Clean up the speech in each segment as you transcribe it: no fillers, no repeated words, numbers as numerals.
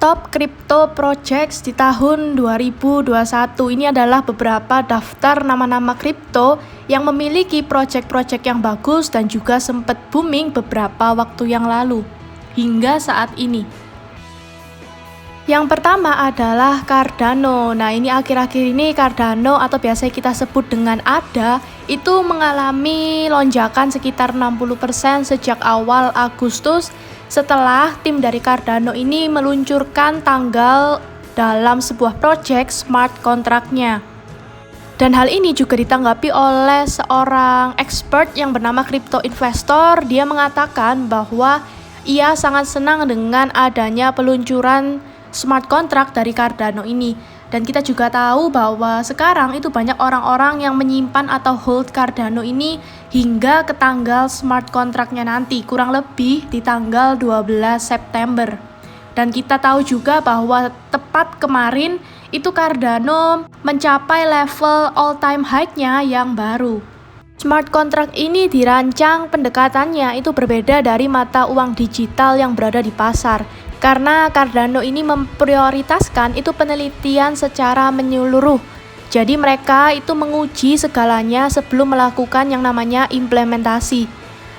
Top Crypto Projects di tahun 2021. Ini adalah beberapa daftar nama-nama kripto yang memiliki project-project yang bagus dan juga sempat booming beberapa waktu yang lalu hingga saat ini. Yang pertama adalah Cardano. Nah, ini akhir-akhir ini Cardano atau biasa kita sebut dengan ADA itu mengalami lonjakan sekitar 60% sejak awal Agustus setelah tim dari Cardano ini meluncurkan tanggal dalam sebuah project smart contract-nya. Dan hal ini juga ditanggapi oleh seorang expert yang bernama Crypto Investor. Dia mengatakan bahwa ia sangat senang dengan adanya peluncuran smart contract dari Cardano ini. Dan kita juga tahu bahwa sekarang itu banyak orang-orang yang menyimpan atau hold Cardano ini hingga ke tanggal smart contract-nya nanti, kurang lebih di tanggal 12 September. Dan kita tahu juga bahwa tepat kemarin itu Cardano mencapai level all-time high-nya yang baru. Smart contract ini dirancang pendekatannya itu berbeda dari mata uang digital yang berada di pasar. Karena Cardano ini memprioritaskan itu penelitian secara menyeluruh. Jadi mereka itu menguji segalanya sebelum melakukan yang namanya implementasi.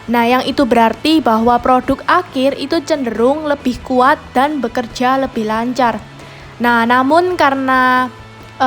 Nah, yang itu berarti bahwa produk akhir itu cenderung lebih kuat dan bekerja lebih lancar. Nah, namun karena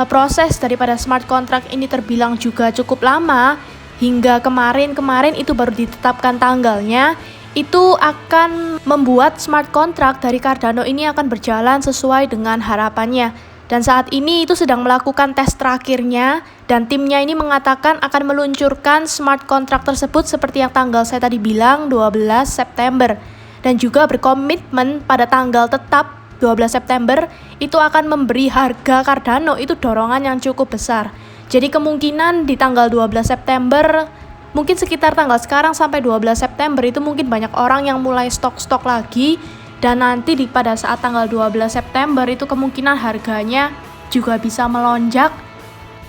proses daripada smart contract ini terbilang juga cukup lama, hingga kemarin itu baru ditetapkan tanggalnya, itu akan membuat smart contract dari Cardano ini akan berjalan sesuai dengan harapannya. Dan saat ini itu sedang melakukan tes terakhirnya dan timnya ini mengatakan akan meluncurkan smart contract tersebut seperti yang tanggal saya tadi bilang 12 September. Dan juga berkomitmen pada tanggal tetap 12 September itu akan memberi harga Cardano itu dorongan yang cukup besar. Jadi kemungkinan di tanggal 12 September mungkin sekitar tanggal sekarang sampai 12 September itu mungkin banyak orang yang mulai stok-stok lagi. Dan nanti pada saat tanggal 12 September itu kemungkinan harganya juga bisa melonjak.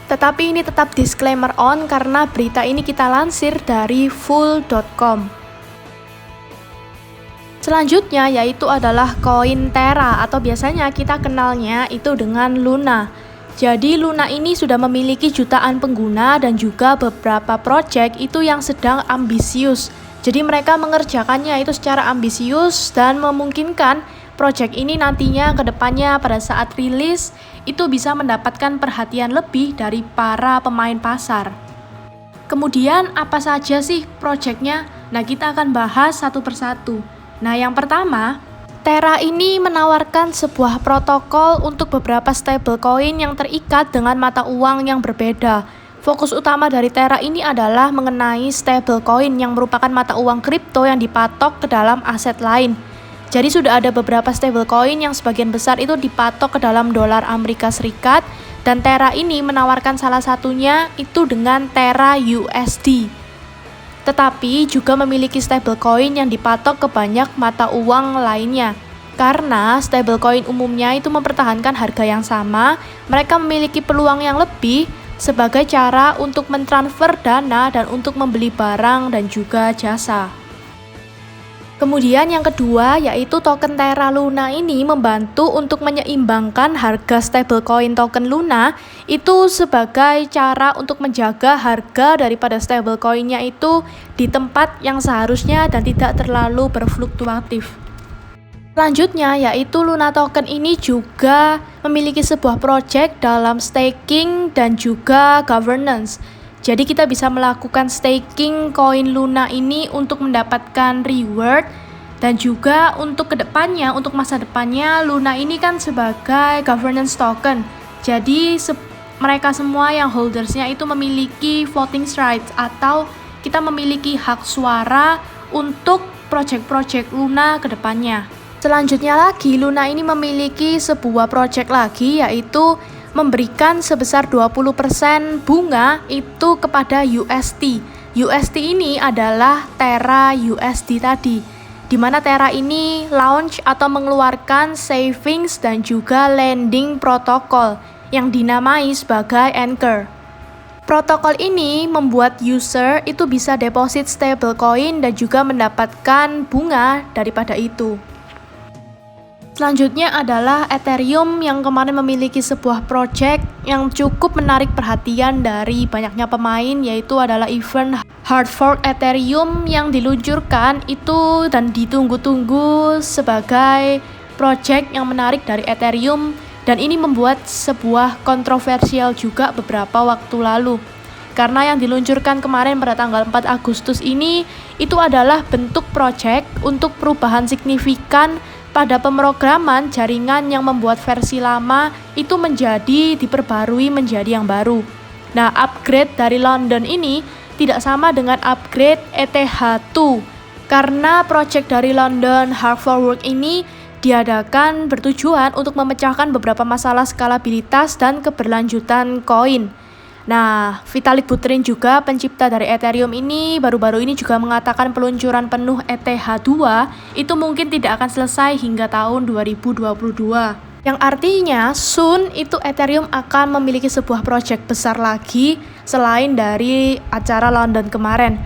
Tetapi ini tetap disclaimer on karena berita ini kita lansir dari full.com. Selanjutnya yaitu adalah koin Terra atau biasanya kita kenalnya itu dengan Luna. Jadi Luna ini sudah memiliki jutaan pengguna dan juga beberapa project itu yang sedang ambisius. Jadi mereka mengerjakannya itu secara ambisius dan memungkinkan project ini nantinya ke depannya pada saat rilis itu bisa mendapatkan perhatian lebih dari para pemain pasar. Kemudian apa saja sih projectnya? Nah, kita akan bahas satu persatu. Nah, yang pertama, Terra ini menawarkan sebuah protokol untuk beberapa stablecoin yang terikat dengan mata uang yang berbeda. Fokus utama dari Terra ini adalah mengenai stablecoin yang merupakan mata uang kripto yang dipatok ke dalam aset lain. Jadi sudah ada beberapa stablecoin yang sebagian besar itu dipatok ke dalam dolar Amerika Serikat dan Terra ini menawarkan salah satunya itu dengan Terra USD. Tetapi juga memiliki stablecoin yang dipatok ke banyak mata uang lainnya. Karena stablecoin umumnya itu mempertahankan harga yang sama, mereka memiliki peluang yang lebih sebagai cara untuk mentransfer dana dan untuk membeli barang dan juga jasa. Kemudian yang kedua yaitu token Terra Luna ini membantu untuk menyeimbangkan harga stablecoin token Luna itu sebagai cara untuk menjaga harga daripada stablecoinnya itu di tempat yang seharusnya dan tidak terlalu berfluktuatif. Selanjutnya yaitu Luna Token ini juga memiliki sebuah project dalam staking dan juga governance. Jadi kita bisa melakukan staking koin Luna ini untuk mendapatkan reward dan juga untuk kedepannya, untuk masa depannya Luna ini kan sebagai governance token. Jadi mereka semua yang holdersnya itu memiliki voting rights atau kita memiliki hak suara untuk project-project Luna kedepannya. Selanjutnya lagi, Luna ini memiliki sebuah project lagi yaitu memberikan sebesar 20% bunga itu kepada UST. UST ini adalah Terra USD tadi, di mana Terra ini launch atau mengeluarkan savings dan juga lending protokol yang dinamai sebagai Anchor. Protokol ini membuat user itu bisa deposit stablecoin dan juga mendapatkan bunga daripada itu. Selanjutnya adalah Ethereum yang kemarin memiliki sebuah project yang cukup menarik perhatian dari banyaknya pemain, yaitu adalah event hard fork Ethereum yang diluncurkan itu dan ditunggu-tunggu sebagai project yang menarik dari Ethereum, dan ini membuat sebuah kontroversial juga beberapa waktu lalu. Karena yang diluncurkan kemarin pada tanggal 4 Agustus ini itu adalah bentuk project untuk perubahan signifikan pada pemrograman jaringan yang membuat versi lama itu menjadi diperbarui menjadi yang baru. Nah, upgrade dari London ini tidak sama dengan upgrade ETH2 karena project dari London Hard Fork ini diadakan bertujuan untuk memecahkan beberapa masalah skalabilitas dan keberlanjutan koin. Nah, Vitalik Buterin juga pencipta dari Ethereum ini baru-baru ini juga mengatakan peluncuran penuh ETH2 itu mungkin tidak akan selesai hingga tahun 2022. Yang artinya soon itu Ethereum akan memiliki sebuah project besar lagi selain dari acara London kemarin.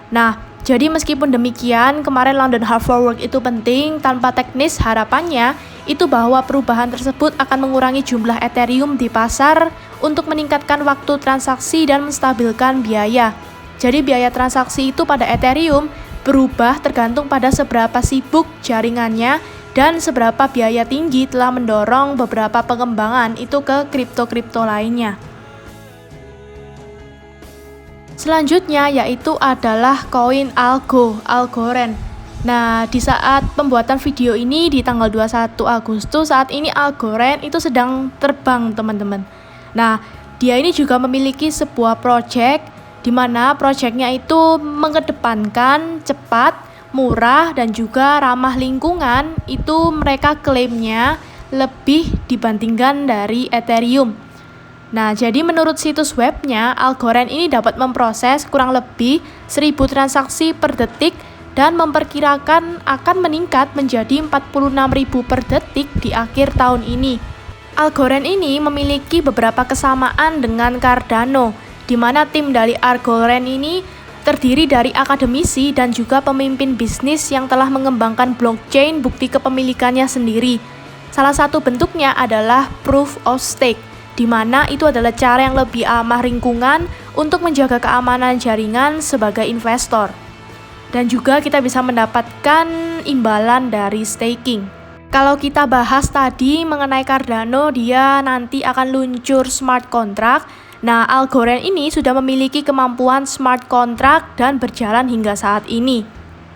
Nah, jadi meskipun demikian, kemarin London Hard Fork itu penting, tanpa teknis harapannya itu bahwa perubahan tersebut akan mengurangi jumlah Ethereum di pasar untuk meningkatkan waktu transaksi dan menstabilkan biaya. Jadi biaya transaksi itu pada Ethereum berubah tergantung pada seberapa sibuk jaringannya dan seberapa biaya tinggi telah mendorong beberapa pengembangan itu ke kripto-kripto lainnya. Selanjutnya yaitu adalah koin Algorand. Nah, di saat pembuatan video ini di tanggal 21 Agustus, saat ini Algorand itu sedang terbang, teman-teman. Nah, dia ini juga memiliki sebuah project di mana projectnya itu mengedepankan cepat, murah, dan juga ramah lingkungan. Itu mereka klaimnya lebih dibandingkan dari Ethereum. Nah, jadi menurut situs webnya, Algorand ini dapat memproses kurang lebih 1000 transaksi per detik dan memperkirakan akan meningkat menjadi 46.000 per detik di akhir tahun ini. Algorand ini memiliki beberapa kesamaan dengan Cardano, di mana tim dari Algorand ini terdiri dari akademisi dan juga pemimpin bisnis yang telah mengembangkan blockchain bukti kepemilikannya sendiri. Salah satu bentuknya adalah proof of stake, di mana itu adalah cara yang lebih ramah lingkungan untuk menjaga keamanan jaringan sebagai investor. Dan juga kita bisa mendapatkan imbalan dari staking. Kalau kita bahas tadi mengenai Cardano, dia nanti akan luncur smart contract. Nah, Algorand ini sudah memiliki kemampuan smart contract dan berjalan hingga saat ini.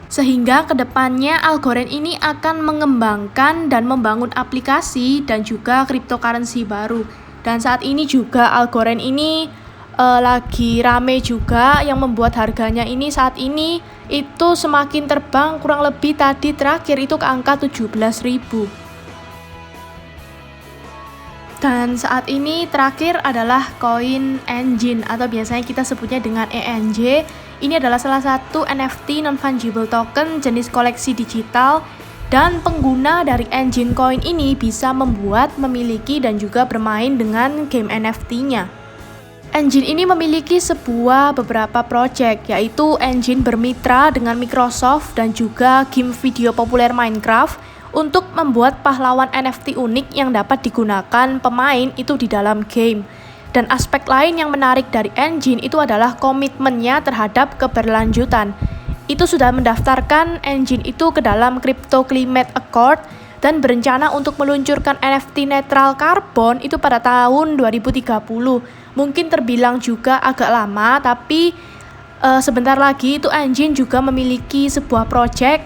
Sehingga kedepannya Algorand ini akan mengembangkan dan membangun aplikasi dan juga cryptocurrency baru. Dan saat ini juga Algorand ini lagi rame juga, yang membuat harganya ini saat ini itu semakin terbang, kurang lebih tadi terakhir itu ke angka 17.000. Dan saat ini terakhir adalah koin Enjin atau biasanya kita sebutnya dengan ENJ. Ini adalah salah satu NFT non-fungible token jenis koleksi digital. Dan pengguna dari Enjin Coin ini bisa membuat, memiliki, dan juga bermain dengan game NFT-nya. Enjin ini memiliki beberapa project, yaitu Enjin bermitra dengan Microsoft dan juga game video populer Minecraft untuk membuat pahlawan NFT unik yang dapat digunakan pemain itu di dalam game. Dan aspek lain yang menarik dari Enjin itu adalah komitmennya terhadap keberlanjutan. Itu sudah mendaftarkan Enjin itu ke dalam Crypto Climate Accord dan berencana untuk meluncurkan NFT netral karbon itu pada tahun 2030. Mungkin terbilang juga agak lama, tapi sebentar lagi itu Enjin juga memiliki sebuah project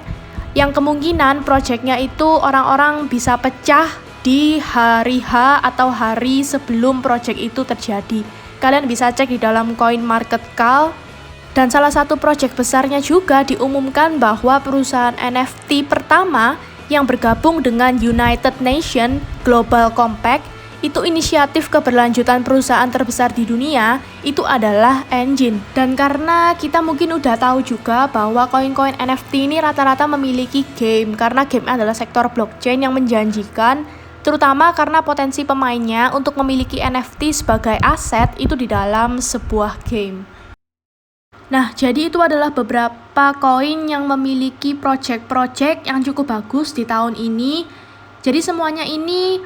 yang kemungkinan projectnya itu orang-orang bisa pecah di hari H atau hari sebelum project itu terjadi. Kalian bisa cek di dalam CoinMarketCap. Dan salah satu proyek besarnya juga diumumkan bahwa perusahaan NFT pertama yang bergabung dengan United Nations Global Compact itu inisiatif keberlanjutan perusahaan terbesar di dunia itu adalah Enjin. Dan karena kita mungkin udah tahu juga bahwa koin-koin NFT ini rata-rata memiliki game, karena game adalah sektor blockchain yang menjanjikan, terutama karena potensi pemainnya untuk memiliki NFT sebagai aset itu di dalam sebuah game. Nah, jadi itu adalah beberapa koin yang memiliki project-project yang cukup bagus di tahun ini. Jadi semuanya ini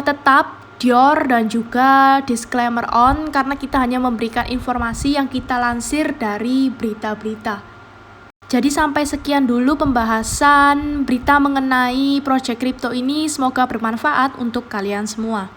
tetap Dior dan juga disclaimer on karena kita hanya memberikan informasi yang kita lansir dari berita-berita. Jadi sampai sekian dulu pembahasan berita mengenai proyek kripto ini, semoga bermanfaat untuk kalian semua.